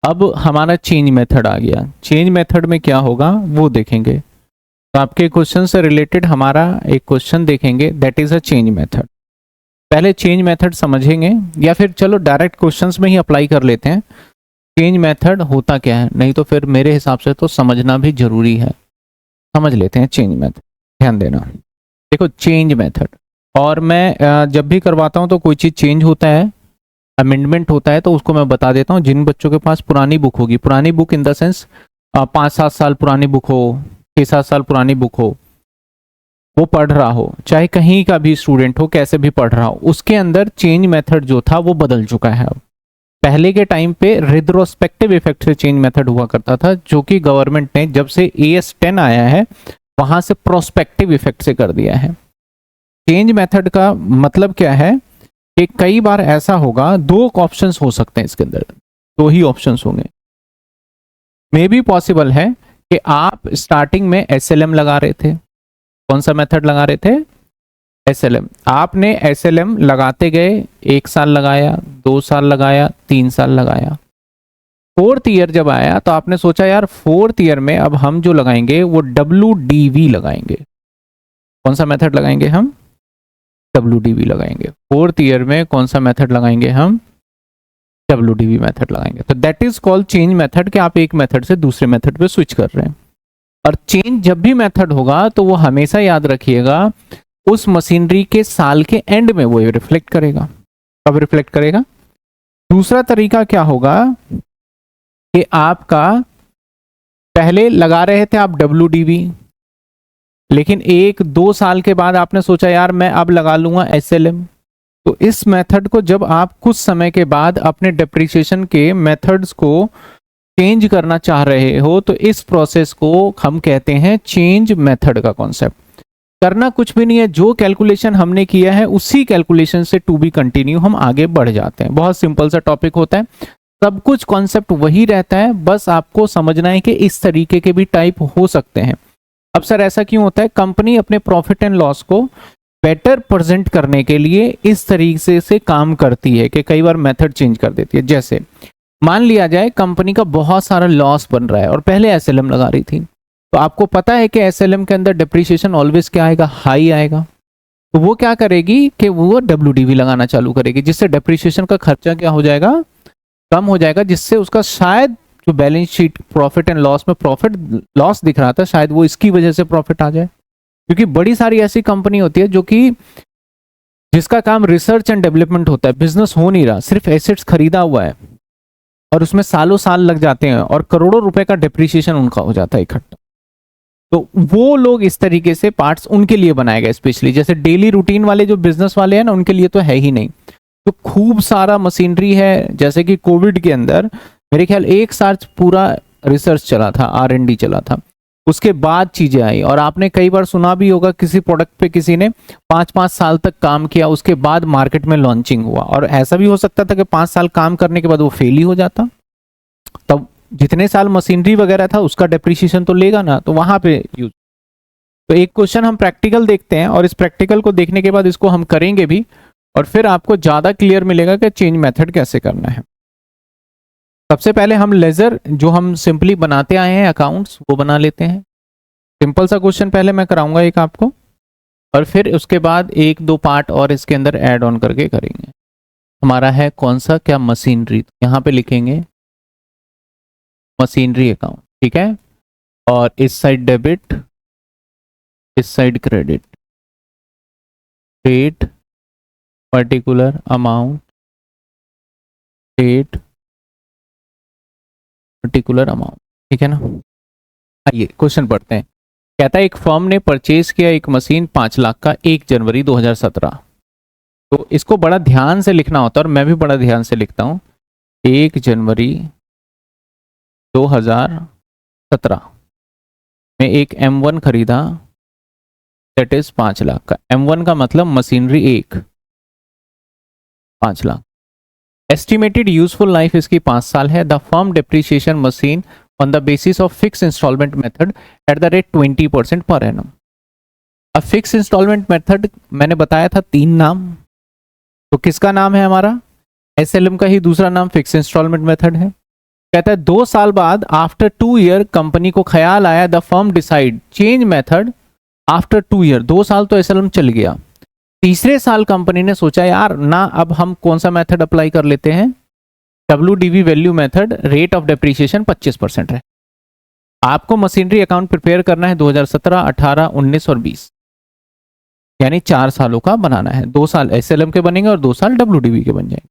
अब हमारा change method आ गया। चेंज मेथड में क्या होगा वो देखेंगे। तो आपके क्वेश्चन से रिलेटेड हमारा एक क्वेश्चन देखेंगे, that is a change method. पहले चेंज मेथड समझेंगे या फिर चलो डायरेक्ट क्वेश्चंस में ही अप्लाई कर लेते हैं। चेंज मेथड होता क्या है, नहीं तो फिर मेरे हिसाब से तो समझना भी जरूरी है। समझ लेते हैं चेंज मेथड, ध्यान देना। देखो चेंज मेथड, और मैं जब भी करवाता हूँ तो कोई चीज़ चेंज होता है, अमेंडमेंट होता है, तो उसको मैं बता देता हूँ। जिन बच्चों के पास पुरानी बुक होगी, पुरानी बुक इन द सेंस 5-7 साल पुरानी बुक हो, 6-7 साल पुरानी बुक हो, वो पढ़ रहा हो, चाहे कहीं का भी स्टूडेंट हो, कैसे भी पढ़ रहा हो, उसके अंदर चेंज मेथड जो था वो बदल चुका है अब। पहले के टाइम पे रिट्रोस्पेक्टिव इफेक्ट से चेंज मेथड हुआ करता था, जो कि गवर्नमेंट ने जब से AS10 आया है वहां से प्रोस्पेक्टिव इफेक्ट से कर दिया है। चेंज मेथड का मतलब क्या है कि कई बार ऐसा होगा, दो ऑप्शंस हो सकते हैं इसके अंदर, दो ही ऑप्शंस होंगे। मे भी पॉसिबल है कि आप स्टार्टिंग में SLM लगा रहे थे। कौन सा मेथड लगा रहे थे? SLM। आपने SLM लगाते गए, 1 साल लगाया, 2 साल लगाया, 3 साल लगाया। 4th ईयर जब आया तो आपने सोचा यार 4th ईयर में अब हम जो लगाएंगे वो WDV लगाएंगे। कौन सा मेथड लगाएंगे हम? WDV लगाएंगे। 4th ईयर में कौन सा मेथड लगाएंगे हम? WDV मेथड लगाएंगे। तो that is called change method, कि आप एक मेथड से दूसरे मेथड पे स्विच कर रहे हैं। और चेंज जब भी मेथड होगा तो वो हमेशा याद रखिएगा उस मशीनरी के साल के एंड में वो रिफ्लेक्ट करेगा। कब रिफ्लेक्ट करेगा? दूसरा तरीका क्या होगा कि आपका पहले लगा रहे थे आप WDV, लेकिन 1-2 साल के बाद आपने सोचा यार मैं अब लगा लूंगा SLM। तो इस मेथड को जब आप कुछ समय के बाद अपने डेप्रिसिएशन के मेथड्स को चेंज करना चाह रहे हो तो इस प्रोसेस को हम कहते हैं चेंज मेथड का कॉन्सेप्ट। करना कुछ भी नहीं है, जो कैलकुलेशन हमने किया है उसी कैलकुलेशन से टू बी कंटिन्यू हम आगे बढ़ जाते हैं। बहुत सिंपल सा टॉपिक होता है, सब कुछ कॉन्सेप्ट वही रहता है, बस आपको समझना है कि इस तरीके के भी टाइप हो सकते हैं। अब सर ऐसा क्यों होता है? कंपनी अपने प्रॉफिट एंड लॉस को बेटर प्रेजेंट करने के लिए इस तरीके से काम करती है कि कई बार मेथड चेंज कर देती है। जैसे मान लिया जाए कंपनी का बहुत सारा लॉस बन रहा है और पहले SLM लगा रही थी, तो आपको पता है कि SLM के अंदर डिप्रिसिएशन ऑलवेज क्या आएगा? हाई आएगा। तो वो क्या करेगी कि वो WDV लगाना चालू करेगी, जिससे डिप्रिसिएशन का खर्चा क्या हो जाएगा? कम हो जाएगा, जिससे उसका शायद जो balance sheet profit and loss में प्रॉफिट लॉस दिख रहा था, शायद वो इसकी वजह से प्रॉफिट आ जाए। क्योंकि बड़ी सारी ऐसी कंपनी होती है जो कि जिसका काम रिसर्च एंड डेवलपमेंट होता है, बिजनेस हो नहीं रहा, सिर्फ एसेट्स खरीदा हुआ है और उसमें सालों साल लग जाते हैं और करोड़ों रुपए का डिप्रिसिएशन उनका हो जाता है इकट्ठा। तो वो लोग इस तरीके से पार्ट्स उनके लिए बनाए गए स्पेशली। जैसे डेली रूटीन वाले जो बिजनेस वाले हैं ना, उनके लिए तो है ही नहीं। तो खूब सारा मशीनरी है, जैसे कि कोविड के अंदर मेरे ख्याल 1 साल पूरा रिसर्च चला था, R&D चला था, उसके बाद चीजें आई। और आपने कई बार सुना भी होगा किसी प्रोडक्ट पे किसी ने 5-5 साल तक काम किया, उसके बाद मार्केट में लॉन्चिंग हुआ। और ऐसा भी हो सकता था कि 5 साल काम करने के बाद वो फेल ही हो जाता। तब जितने साल मशीनरी वगैरह था उसका डेप्रिसिएशन तो लेगा ना, तो वहां पे यूज। तो एक क्वेश्चन हम प्रैक्टिकल देखते हैं और इस प्रैक्टिकल को देखने के बाद इसको हम करेंगे भी, और फिर आपको ज्यादा क्लियर मिलेगा कि चेंज मेथड कैसे करना है। सबसे पहले हम लेजर जो हम सिंपली बनाते आए हैं अकाउंट्स, वो बना लेते हैं। सिंपल सा क्वेश्चन पहले मैं कराऊंगा एक आपको, और फिर उसके बाद 1-2 पार्ट और इसके अंदर ऐड ऑन करके करेंगे। हमारा है कौन सा? क्या? मशीनरी। यहाँ पे लिखेंगे मशीनरी अकाउंट, ठीक है। और इस साइड डेबिट, इस side credit. Date, particular amount, date, particular amount, ठीक है ना। आइए क्वेश्चन पढ़ते हैं। कहता है एक फर्म ने परचेज किया एक मशीन 5 लाख का 1 जनवरी 2017। तो इसको बड़ा ध्यान से लिखना होता है और मैं भी बड़ा ध्यान से लिखता हूँ। 1 जनवरी 2017 में एक M1 खरीदा, दैट इज 5 लाख का। M1 का मतलब machinery 1, 5 lakh. Estimated useful life इसकी 5 साल है। The firm depreciation machine on the basis of fix instalment method at the rate 20% per annum. अब फिक्स इंस्टॉलमेंट मेथड मैंने बताया था 3 नाम, तो किसका नाम है हमारा? SLM का ही दूसरा नाम फिक्स इंस्टॉलमेंट मेथड है। कहता है 2 साल बाद आफ्टर 2 ईयर कंपनी को ख्याल आया, the firm decide change method after 2 year. 2 साल तो एसएलएम चल गया, तीसरे साल कंपनी ने सोचा यार ना, अब हम कौन सा मेथड अप्लाई कर लेते हैं, WDV value method, rate of depreciation 25% है। आपको मशीनरी अकाउंट प्रिपेयर करना है 2017, 18, 19 और 20, यानी 4 सालों का बनाना है। 2 साल एसएलएम के बनेंगे और 2 साल WDV के बन जाएंगे।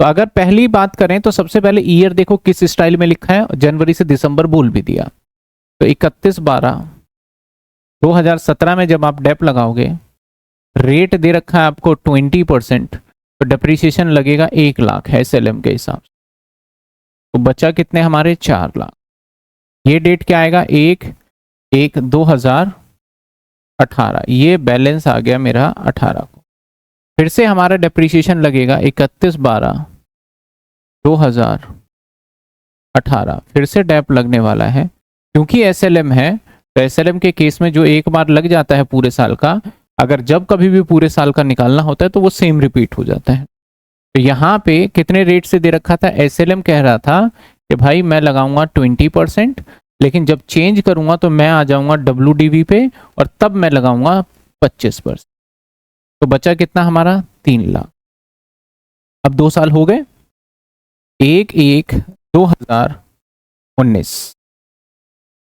तो अगर पहली बात करें तो सबसे पहले ईयर देखो किस स्टाइल में लिखा है, जनवरी से दिसंबर बोल भी दिया। तो 31/12/2017 में जब आप डेप लगाओगे, रेट दे रखा है आपको 20%, तो डेप्रीशिएशन लगेगा 1 लाख है एसएलएम के हिसाब से। तो बचा कितने हमारे 4 लाख। ये डेट क्या आएगा, 1/1/2018, ये बैलेंस आ गया मेरा 18 को। फिर से हमारा डेप्रीशिएशन लगेगा 31/12/2018, फिर से डेप लगने वाला है। क्योंकि एसएलएम है तो एसएलएम के केस में जो एक बार लग जाता है पूरे साल का, अगर जब कभी भी पूरे साल का निकालना होता है तो वो सेम रिपीट हो जाता है। तो यहाँ पे कितने रेट से दे रखा था, एसएलएम कह रहा था कि भाई मैं लगाऊंगा 20%, लेकिन जब चेंज करूंगा तो मैं आ जाऊंगा WDV पे और तब मैं लगाऊंगा 25%। तो बचा कितना हमारा 3 लाख। अब 2 साल हो गए, 1/1/2019,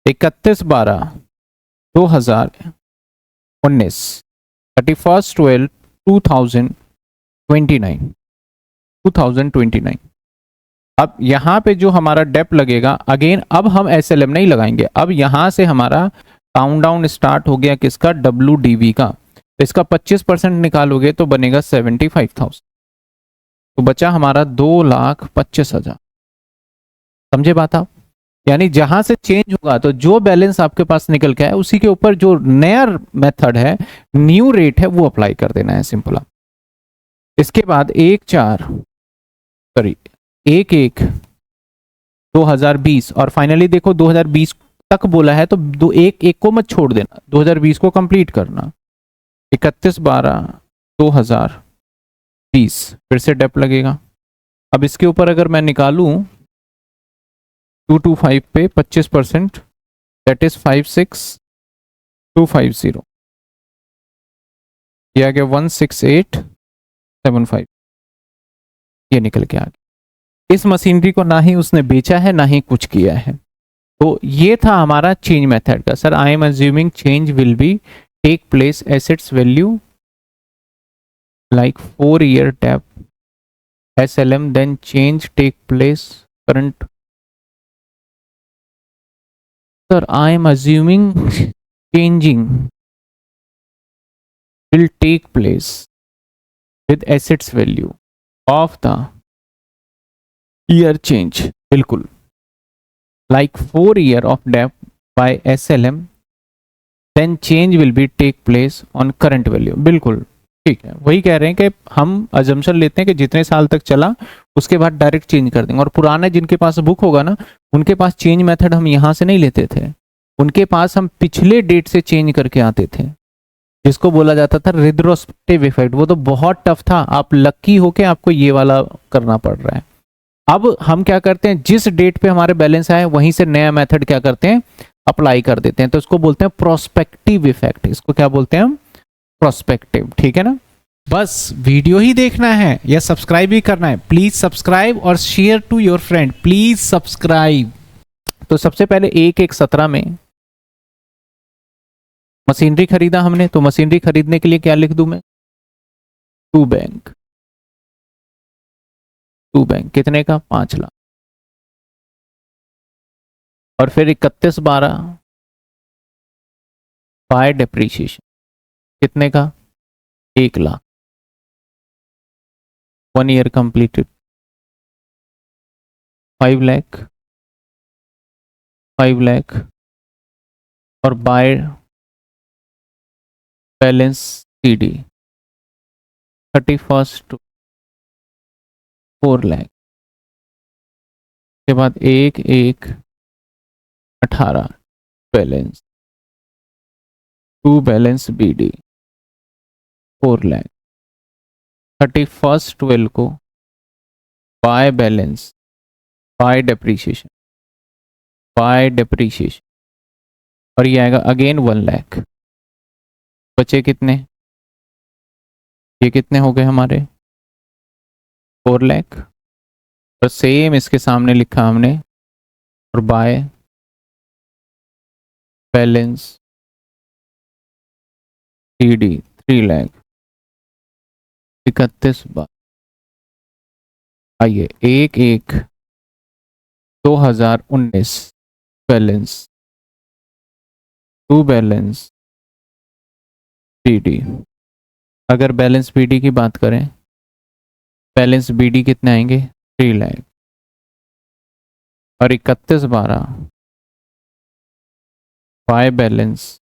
31/12/2019, 31/12/2029। अब यहां पे जो हमारा डेप लगेगा, अगेन अब हम एसएलएम नहीं लगाएंगे, अब यहां से हमारा काउंटडाउन स्टार्ट हो गया किसका, WDV का। तो इसका 25% निकालोगे तो बनेगा 75,000। तो बचा हमारा 2,25,000। समझे बात आप? यानी जहां से चेंज होगा तो जो बैलेंस आपके पास निकल के आया उसी के ऊपर जो नया मेथड है, न्यू रेट है, वो अप्लाई कर देना है, सिंपल। इसके बाद 1/1/2020 और फाइनली देखो 2020 तक बोला है तो 1/1 को मत छोड़ देना, 2020 को कंप्लीट करना। 31/12/2020 फिर से डेप लगेगा। अब इसके ऊपर अगर मैं निकालूं 225 पे 25%, दैट इज 56,250, ये आ गया 16875, ये निकल के आ गया। इस मशीनरी को ना ही उसने बेचा है ना ही कुछ किया है। तो ये था हमारा चेंज मेथड का। Sir I am assuming change will be take place assets value like 4-year debt SLM, then change take place current. Sir, I am assuming changing will take place with assets value of the year change. बिल्कुल, like 4 year of debt by SLM, then change will be take place on current value. बिल्कुल ठीक है, वही कह रहे हैं कि हम अजम्पशन लेते हैं कि जितने साल तक चला उसके बाद डायरेक्ट चेंज कर देंगे। और पुराने जिनके पास बुक होगा ना, उनके पास चेंज मेथड हम यहाँ से नहीं लेते थे, उनके पास हम पिछले डेट से चेंज करके आते थे, जिसको बोला जाता था रिट्रोस्पेक्टिव इफेक्ट। वो तो बहुत टफ था, आप लकी होके आपको ये वाला करना पड़ रहा है। अब हम क्या करते हैं, जिस डेट पे हमारे बैलेंस आए वहीं से नया मेथड क्या करते हैं, अप्लाई कर देते हैं। तो इसको बोलते हैं प्रोस्पेक्टिव इफेक्ट। इसको क्या बोलते हैं हम, प्रोस्पेक्टिव। ठीक है ना। बस वीडियो ही देखना है या सब्सक्राइब भी करना है, प्लीज सब्सक्राइब और share to your friend, please subscribe. तो सबसे पहले 1/1/17 में मशीनरी खरीदा हमने, तो मशीनरी खरीदने के लिए क्या लिख दूं मैं, टू बैंक कितने का, 5 लाख। और फिर 31/12 बाय डेप्रीशिएशन कितने का, 1 लाख। 1 year completed, 5 लाख और बाय बैलेंस CD 31 4 लाख के बाद 1/1/18 बैलेंस, 2 बैलेंस BD 4 लाख, 31/12 को by balance by depreciation by depreciation, और ये आएगा अगेन 1 लाख। बचे कितने, ये कितने हो गए हमारे 4 लाख, और सेम इसके सामने लिखा हमने, और बाय बैलेंस CD 3 लाख 31 बार। आइए 1/1/2019 बैलेंस टू बैलेंस BD। अगर बैलेंस BD की बात करें, बैलेंस BD कितने आएंगे 3 लाख, और 31/12 बाय बैलेंस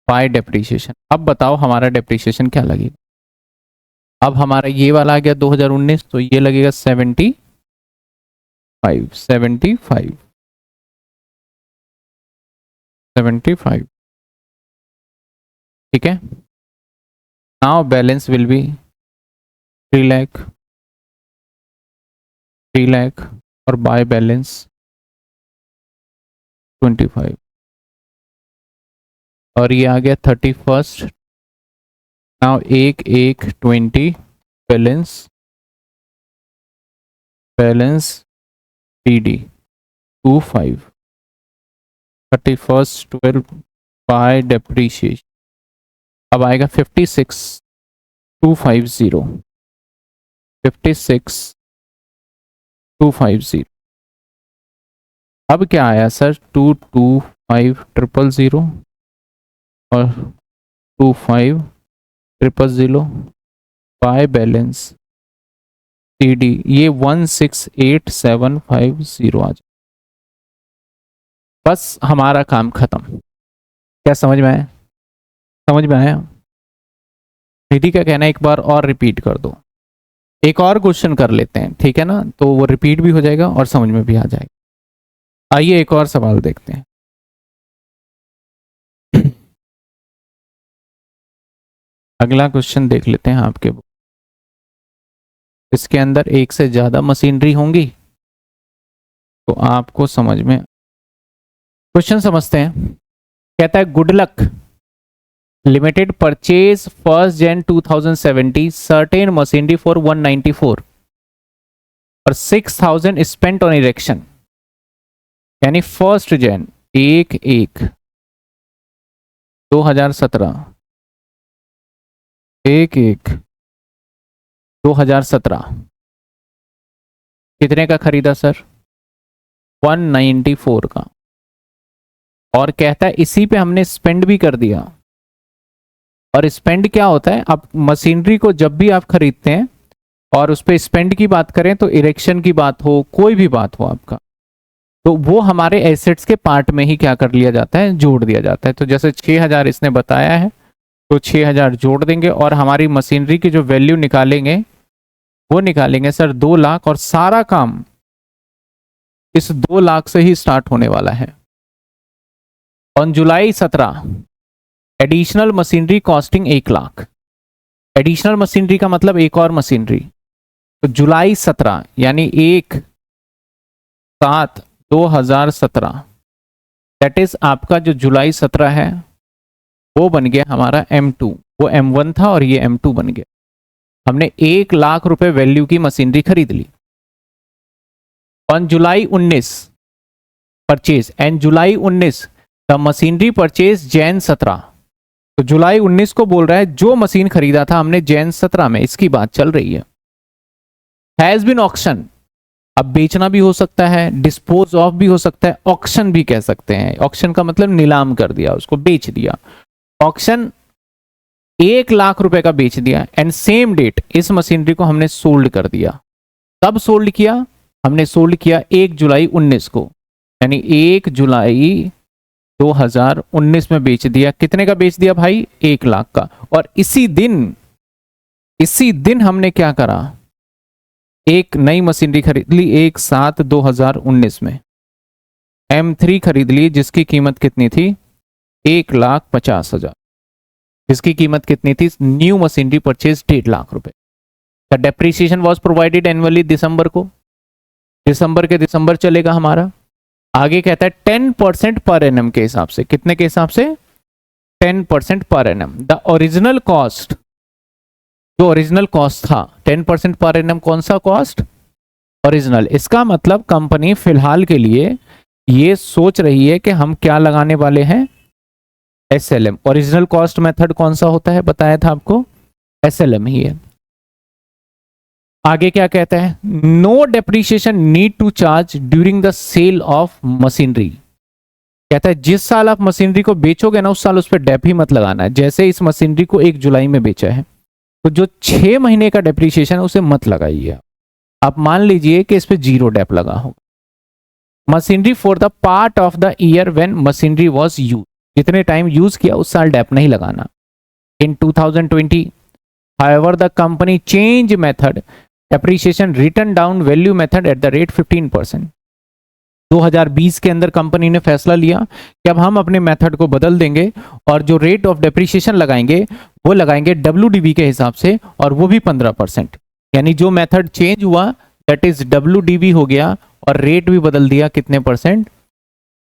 बाय डेप्रीशिएशन। अब बताओ हमारा डेप्रीशिएशन क्या लगेगा। अब हमारा ये वाला आ गया 2019, तो ये लगेगा 75 75। ठीक है, now balance will be 3 lakh और बाय बैलेंस 25, और ये आ गया 31। Now 1/1/20 balance BD 25, 31 12 by depreciation. अब आएगा 56,250 56,250। अब क्या आया सर 225,000 और 25,000 बाय बैलेंस CD, ये 168750 आ जाए। बस हमारा काम खत्म। क्या समझ में आया, समझ में आया? दीदी का कहना है एक बार और रिपीट कर दो। एक और क्वेश्चन कर लेते हैं, ठीक है ना, तो वो रिपीट भी हो जाएगा और समझ में भी आ जाएगा। आइए एक और सवाल देखते हैं। अगला क्वेश्चन देख लेते हैं आपके बुक। इसके अंदर एक से ज्यादा मशीनरी होंगी, तो आपको समझ में। क्वेश्चन समझते हैं। कहता है good luck limited purchase 1 Jan 2070 certain machinery for 194 और 6000 स्पेंट ऑन इरेक्शन, यानी 1 Jan 1/1/2017 1/1/2017 कितने का खरीदा सर 194 का, और कहता है इसी पे हमने स्पेंड भी कर दिया। और स्पेंड क्या होता है, अब मशीनरी को जब भी आप खरीदते हैं और उस पर स्पेंड की बात करें, तो इरेक्शन की बात हो, कोई भी बात हो आपका, तो वो हमारे एसेट्स के पार्ट में ही क्या कर लिया जाता है, जोड़ दिया जाता है। तो जैसे 6000 इसने बताया है, तो 6000 जोड़ देंगे, और हमारी मशीनरी की जो वैल्यू निकालेंगे वो निकालेंगे सर 2 लाख, और सारा काम इस 2 लाख से ही स्टार्ट होने वाला है। On July 17 additional machinery costing 1 lakh. Additional machinery का मतलब एक और मशीनरी, तो July 17 यानी 1/7/2017, दैट इज आपका जो July 17 है वो बन गया हमारा M2। वो M1 था और ये M2 बन गया। हमने 1 लाख रुपए वैल्यू की मशीनरी खरीद ली। On July 19 purchase and July 19 the machinery purchase Jan 17। तो July 19 को बोल रहा है जो मशीन खरीदा था हमने Jan 17 में, इसकी बात चल रही है। हैज बीन ऑक्शन, अब बेचना भी हो सकता है, डिस्पोज ऑफ भी हो सकता है, ऑक्शन भी कह सकते हैं। ऑक्शन का मतलब नीलाम कर दिया, उसको बेच दिया। ऑक्शन 1 लाख रुपए का बेच दिया, एंड सेम डेट इस मशीनरी को हमने सोल्ड कर दिया। कब सोल्ड किया, हमने सोल्ड किया 1 जुलाई 19 को, यानी 1 जुलाई 2019 में बेच दिया। कितने का बेच दिया भाई, 1 लाख का। और इसी दिन हमने क्या करा, एक नई मशीनरी खरीद ली 1/7/2019 में, M3 खरीद ली, जिसकी कीमत कितनी थी 1,50,000। जिसकी कीमत कितनी थी, न्यू मशीनरी परचेज 1.5 लाख रुपए। The depreciation was provided annually दिसंबर को, दिसंबर के दिसंबर चलेगा हमारा। आगे कहता है 10% पर एनम के हिसाब से, कितने के हिसाब से? 10% per annum. The original cost, जो ओरिजिनल कॉस्ट था 10% पर एनम, कौन सा कॉस्ट? ओरिजिनल। इसका मतलब कंपनी फिलहाल के लिए ये सोच रही है कि हम क्या लगाने वाले हैं? एसएलएम। ओरिजिनल कॉस्ट मेथड कौन सा होता है, बताया था आपको? एसएलएम ही है। आगे क्या कहता है? No depreciation need to charge during the sale of machinery. कहता है जिस साल आप मशीनरी को बेचोगे ना, उस साल उस पर डेप ही मत लगाना है। जैसे इस मशीनरी को 1 जुलाई में बेचा है, तो जो 6 महीने का डेप्रिसिएशन है उसे मत लगाइए। आप मान लीजिए कि इस पे 0 डेप लगा होगा। Machinery for the part of the year when machinery was use, जितने टाइम यूज किया उस साल डेप नहीं लगाना। इन 2020 however the company change method depreciation written down value method at the rate 15%। 2020 के अंदर कंपनी ने फैसला लिया कि अब हम अपने मेथड को बदल देंगे और जो रेट ऑफ डेप्रिसिएशन लगाएंगे वो लगाएंगे WDV के हिसाब से, और वो भी 15%। यानी जो मेथड चेंज हुआ दैट इज WDV हो गया, और रेट भी बदल दिया कितने percent?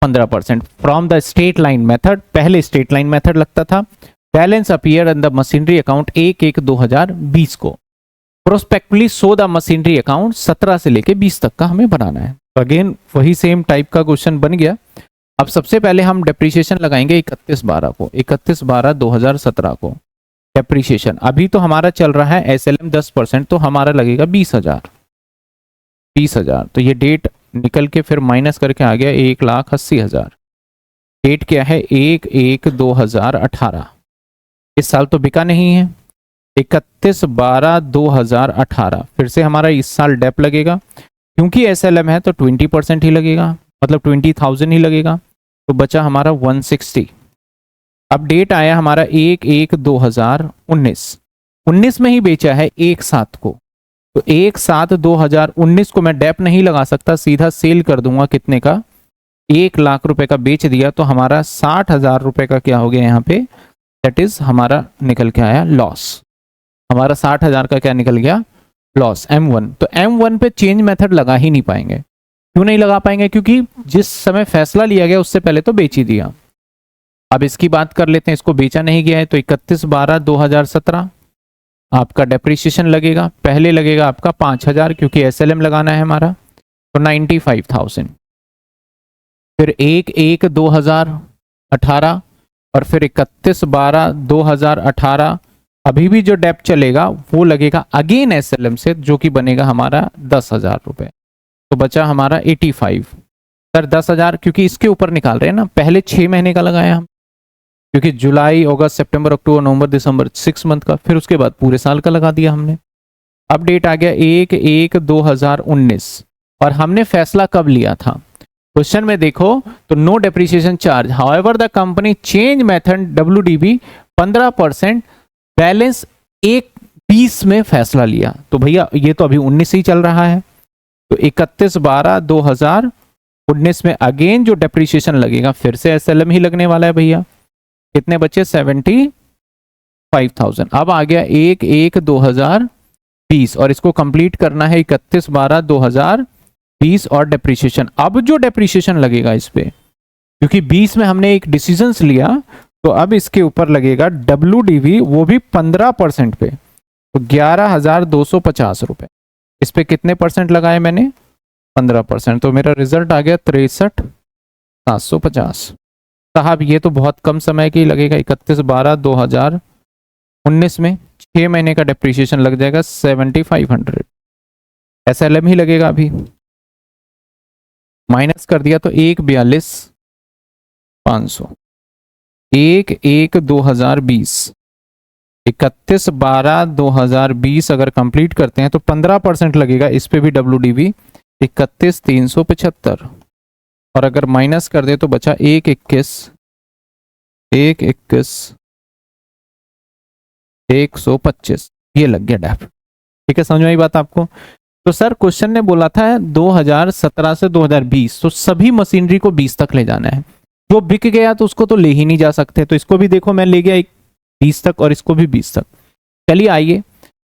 15%। From the straight line method, पहले स्ट्रेट लाइन मेथड लगता था। Balance appear in the machinery account 1/1/2020 को। प्रोस्पेक्टली सो द मशीनरी अकाउंट 17 से लेके 20 तक का हमें बनाना है। अगेन वही सेम टाइप का क्वेश्चन बन गया। अब सबसे पहले हम डेप्रिसिएशन लगाएंगे 31/12 को, 31/12/2017 को डेप्रिसिएशन। अभी तो हमारा चल रहा है एसएलएम 10%, तो हमारा लगेगा 20,000। 20,000 तो ये डेट निकल के फिर माइनस करके आ गया 1,80,000। डेट क्या है? 1/1/2018। इस साल तो बिका नहीं है। 31/12/2018 फिर से हमारा इस साल डेप लगेगा, क्योंकि एसएलएम है तो 20% ही लगेगा, मतलब 20,000 ही लगेगा। तो बचा हमारा 160। अब डेट आया हमारा 1/1/2019। 19 में ही बेचा है 1/7 को, तो 1/7/2019 को मैं डेप नहीं लगा सकता, सीधा सेल कर दूंगा। कितने का? 1 लाख रुपए का बेच दिया, तो हमारा 60,000 रुपए का क्या हो गया यहाँ पे? दैट इज हमारा निकल के आया लॉस। हमारा 60,000 का क्या निकल गया? लॉस। M1। तो M1 पे चेंज मेथड लगा ही नहीं पाएंगे। क्यों नहीं लगा पाएंगे? क्योंकि जिस समय फैसला लिया गया उससे पहले तो बेच ही दिया। अब इसकी बात कर लेते हैं, इसको बेचा नहीं गया है, तो 31/12/2017 आपका डेप्रिसिएशन लगेगा। पहले लगेगा आपका 5,000, क्योंकि एसएलएम लगाना है हमारा, तो 95,000। फिर 1/1/2018 और फिर 31/12/2018 अभी भी जो डेप चलेगा वो लगेगा अगेन एसएलएम से, जो कि बनेगा हमारा 10,000 रुपए। तो बचा हमारा 85। सर 10,000 क्योंकि इसके ऊपर निकाल रहे हैं ना, पहले 6 महीने का लगाया हम, क्योंकि जुलाई, अगस्त, सितंबर, अक्टूबर, नवंबर, दिसंबर 6 मंथ का, फिर उसके बाद पूरे साल का लगा दिया हमने। अब डेट आ गया 1/1/2019, और हमने फैसला कब लिया था? क्वेश्चन में देखो तो no depreciation charge, however the company change method WDV 15%, balance 1/20 में फैसला लिया। तो भैया ये तो अभी 19 ही चल रहा है, तो 31/12/2019 में अगेन जो डेप्रिसिएशन लगेगा फिर से एसएलएम ही लगने वाला है भैया। कितने बचे? 75,000। अब आ गया 1/1/2020, और इसको कंप्लीट करना है 31/12/2020 और डेप्रिसिएशन। अब जो डेप्रिसिएशन लगेगा इस पे, क्योंकि 20 में हमने एक डिसीजन लिया, तो अब इसके ऊपर लगेगा WDV, वो भी 15% पे, तो 11,250 रुपए। इस पे कितने परसेंट लगाए मैंने? 15%। तो मेरा रिजल्ट आ गया 63,750। साहब ये तो बहुत कम समय की लगेगा। 31/12/2019 में 6 महीने का डेप्रिसिएशन लग जाएगा 7,500। एसएलएम ही लगेगा। अभी माइनस कर दिया तो 1,42,500। 1/1/2020 31/12/2020 अगर कंप्लीट करते हैं तो 15% लगेगा। इस पे भी WDV 31,375, और अगर माइनस कर दे तो बचा 1,21,125। ये लग गया डेप। ठीक है, समझ में आई बात आपको? तो सर क्वेश्चन ने बोला था 2017 से 2020, तो सभी मशीनरी को 20 तक ले जाना है। जो बिक गया तो उसको तो ले ही नहीं जा सकते, तो इसको भी देखो मैं ले गया 20 तक और इसको भी 20 तक। चलिए आइए,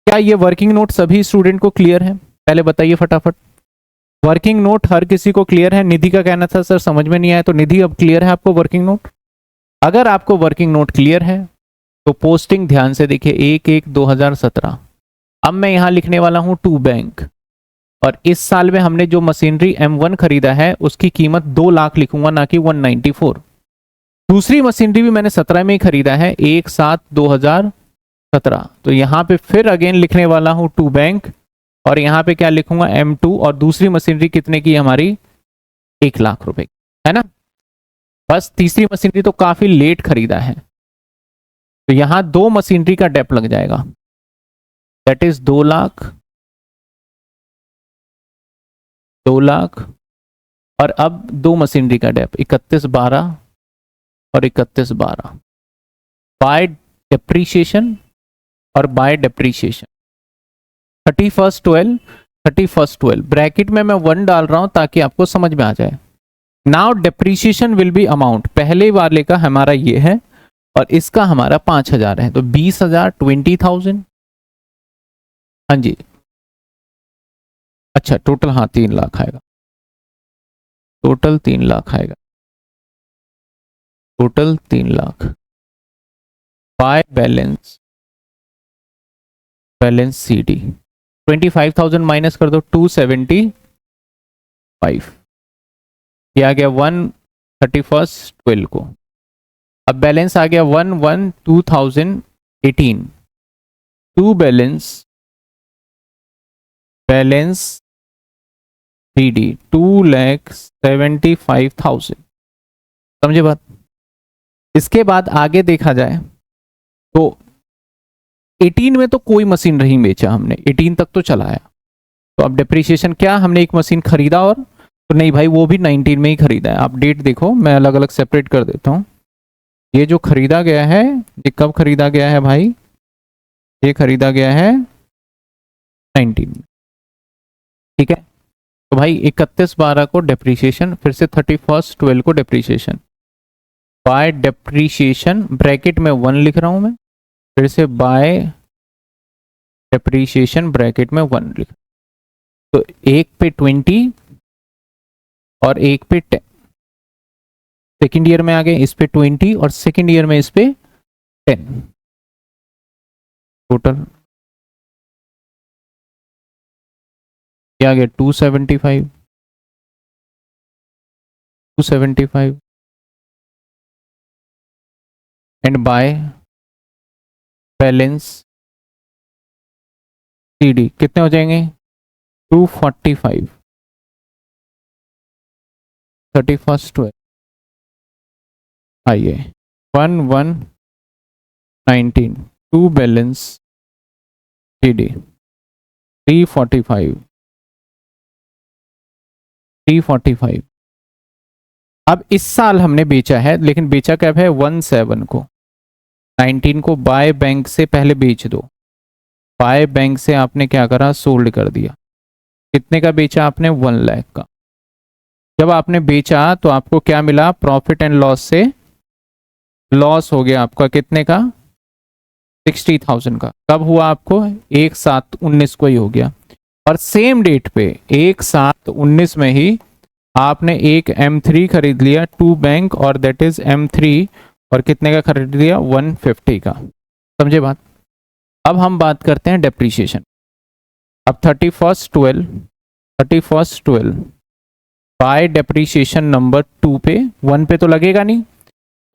क्या ये वर्किंग नोट सभी स्टूडेंट को क्लियर है? पहले बताइए फटाफट। वर्किंग नोट हर किसी को क्लियर है? निधि का कहना था सर समझ में नहीं आया, तो निधि अब क्लियर है आपको वर्किंग नोट? अगर आपको वर्किंग नोट क्लियर है तो पोस्टिंग ध्यान से देखिए, 1/1/2017। अब मैं यहां लिखने वाला हूं टू बैंक, और इस साल में हमने जो मशीनरी M1 खरीदा है उसकी कीमत 2 लाख लिखूंगा, ना कि 194। दूसरी मशीनरी भी मैंने 17 में ही खरीदा है, 1/7/2017। तो यहां पे फिर अगेन लिखने वाला हूं टू बैंक, और यहां पे क्या लिखूंगा M2, और दूसरी मशीनरी कितने की है हमारी? 1 लाख रुपए की, है ना। बस तीसरी मशीनरी तो काफी लेट खरीदा है, तो यहां 2 मशीनरी का डेप लग जाएगा, दैट इज 2 लाख, 2 लाख। और अब 2 मशीनरी का डेप 31/12 और 31/12 बाय डेप्रीशिएशन और बाय डेप्रीशिएशन। 31/12 ब्रैकेट में मैं 1 डाल रहा हूं ताकि आपको समझ में आ जाए। Now depreciation will be amount, पहले वाले का हमारा ये है और इसका हमारा 5,000 है, तो 20,000, 20,000। हाँ जी, अच्छा टोटल, हाँ 3 लाख आएगा, टोटल 3 लाख आएगा, total 3 lakh by balance, balance CD। 25,000 minus कर दो, 275। ये आ गया 1/31/12 को। अब बैलेंस आ गया 1/1/2018, टू बैलेंस, बैलेंस CD 2,75,000। समझे बात? इसके बाद आगे देखा जाए तो 18 में तो कोई मशीन नहीं बेचा हमने, 18 तक तो चलाया। तो अब डिप्रिसिएशन क्या, हमने एक मशीन खरीदा और, तो नहीं भाई वो भी 19 में ही खरीदा है। आप डेट देखो, मैं अलग अलग सेपरेट कर देता हूँ। ये जो खरीदा गया है ये कब खरीदा गया है भाई? ये खरीदा गया है 19, ठीक है। तो भाई 31/12 को डिप्रिसिएशन, फिर से 31/12 को डिप्रिसिएशन बाय डिप्रिसिएशन, ब्रैकेट में 1 लिख रहा हूं मैं, फिर से बाय डिप्रिसिएशन ब्रैकेट में 1 लिख, तो एक पे 20 और एक पे 10। सेकेंड ईयर में आ गए इस पे 20 और सेकेंड ईयर में इस पे 10, टोटल क्या आ गया? 275, 275 एंड बाय बैलेंस CD कितने हो जाएंगे? 245, 31/12 आइए 1/1/19, टू बैलेंस CD 345, 345। अब इस साल हमने बेचा है, लेकिन बेचा कब है? 17 को, 19 को बाय बैंक से पहले बेच दो। बाय बैंक से आपने क्या करा? सोल्ड कर दिया। कितने का बेचा आपने? 1 लाख का। जब आपने बेचा तो आपको क्या मिला? प्रॉफिट एंड लॉस से लॉस हो गया आपका, कितने का? 60,000 का। कब हुआ आपको? 1/7/19 को ही हो गया। और सेम डेट पे 1/7/19 में ही आपने एक M3 खरीद लिया टू बैंक, और दैट इज M3, और कितने का खरीद लिया? 150 का। समझे बात? अब हम बात करते हैं डेप्रीशिएशन। अब 31/12 बाय डेप्रीशिएशन नंबर 2 पे, 1 पे तो लगेगा नहीं,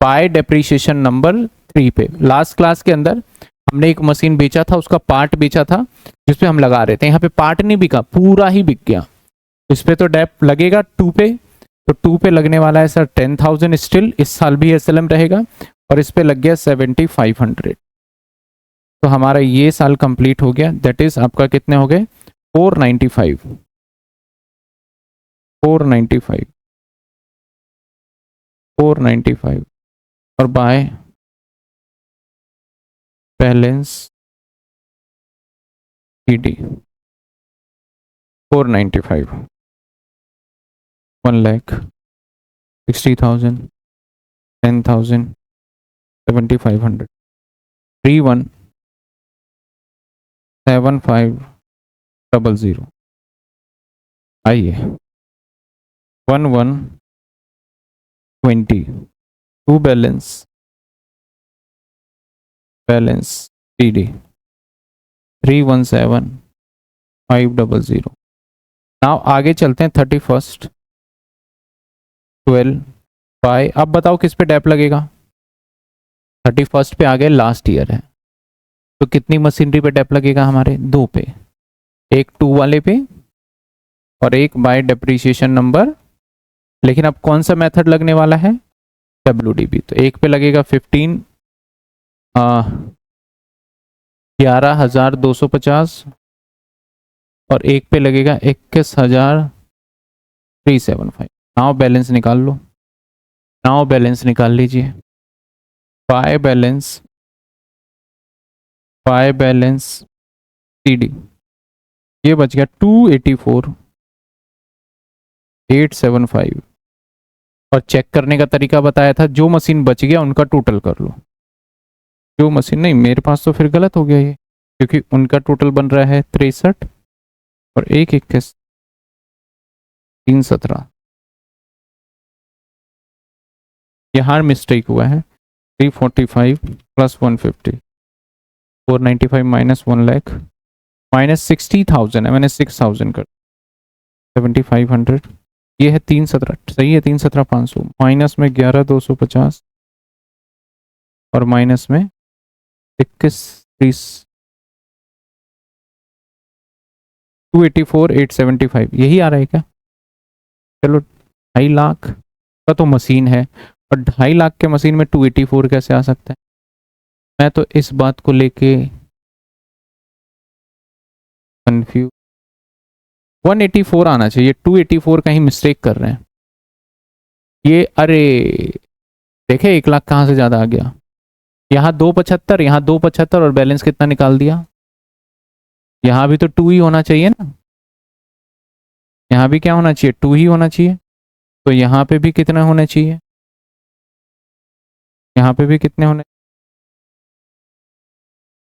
बाय डेप्रीशिएशन नंबर 3 पे। लास्ट क्लास के अंदर हमने एक मशीन बेचा था, उसका पार्ट बेचा था जिसपे हम लगा रहे थे। यहाँ पे पार्ट नहीं बिका, पूरा ही बिक गया। इस पे तो डेप लगेगा 2 पे, तो 2 पे लगने वाला है सर 10,000 स्टिल, इस साल भी SLM रहेगा, और इस पे लग गया 7,500। तो हमारा ये साल कंप्लीट हो गया, दैट इज आपका कितने हो गए? 495, 495, 495, और बाय बैलेंस CD 495, 1,60,000, 10,000, 7,500, 317500 आइए 1120 टू बैलेंस CD 317500। नाउ आगे चलते हैं 31st 12 बाय, अब बताओ किस पे टैप लगेगा। 31st पे आ गए, लास्ट ईयर है, तो कितनी मशीनरी पे टैप लगेगा हमारे? 2 पे, एक 2 वाले पे और एक बाय डेप्रीशिएशन नंबर। लेकिन अब कौन सा मेथड लगने वाला है? WDB। तो एक पे लगेगा 11,250 और एक पे लगेगा 21,375। नाउ बैलेंस निकाल लो, नाउ बैलेंस निकाल लीजिए। बाय बैलेंस CD ये बच गया 284,875। और चेक करने का तरीका बताया था, जो मशीन बच गया उनका टोटल कर लो। जो मशीन नहीं, मेरे पास तो फिर गलत हो गया ये, क्योंकि उनका टोटल बन रहा है 63 और 1 21 317। यहाँ मिस्टेक हुआ है। 345 प्लस 150 495 माइनस 1 लाख माइनस 60,000 है, मैंने 6,000 कर 7,500। ये है 317, सही है 317,500 माइनस में 11,250 और माइनस में 21,30 284,875 यही आ रहा है क्या? चलो 2.5 लाख का तो मशीन है और 2.5 लाख के मशीन में 284 कैसे आ सकता है? मैं तो इस बात को लेके कंफ्यूज। 184 आना चाहिए, 284 कहीं मिस्टेक कर रहे हैं ये। अरे देखे 1 लाख कहाँ से ज़्यादा आ गया। यहाँ 275, यहाँ 275 और बैलेंस कितना निकाल दिया। यहाँ भी तो 2 ही होना चाहिए ना, यहाँ भी क्या होना चाहिए? 2 ही होना चाहिए। तो यहाँ पे भी कितना होना चाहिए? यहाँ पे भी कितने होने?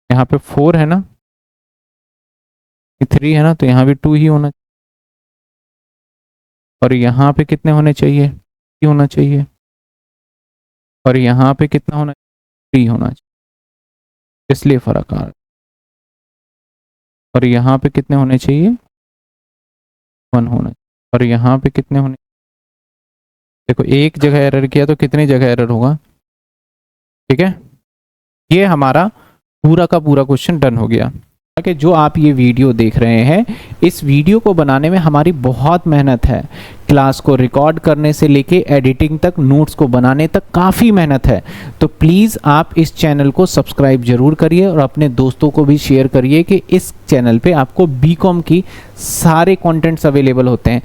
यहाँ पे 4 है ना, 3 है ना, तो यहाँ भी 2 ही होना। और यहाँ पे कितने होने चाहिए? 3 होना चाहिए। और यहाँ पे कितना होना? 3 होना चाहिए, इसलिए फर्क आ रहा है। और यहाँ पे कितने होने चाहिए? 1 होना चाहिए। और यहाँ पे कितने होने? देखो एक जगह एरर किया तो कितनी जगह एरर होगा। ठीक है, ये हमारा पूरा का पूरा क्वेश्चन डन हो गया। कि जो आप ये वीडियो देख रहे हैं, इस वीडियो को बनाने में हमारी बहुत मेहनत है। क्लास को रिकॉर्ड करने से लेके एडिटिंग तक, नोट्स को बनाने तक काफ़ी मेहनत है। तो प्लीज़ आप इस चैनल को सब्सक्राइब जरूर करिए और अपने दोस्तों को भी शेयर करिए कि इस चैनल पे आपको बीकॉम की सारे कंटेंट्स अवेलेबल होते हैं।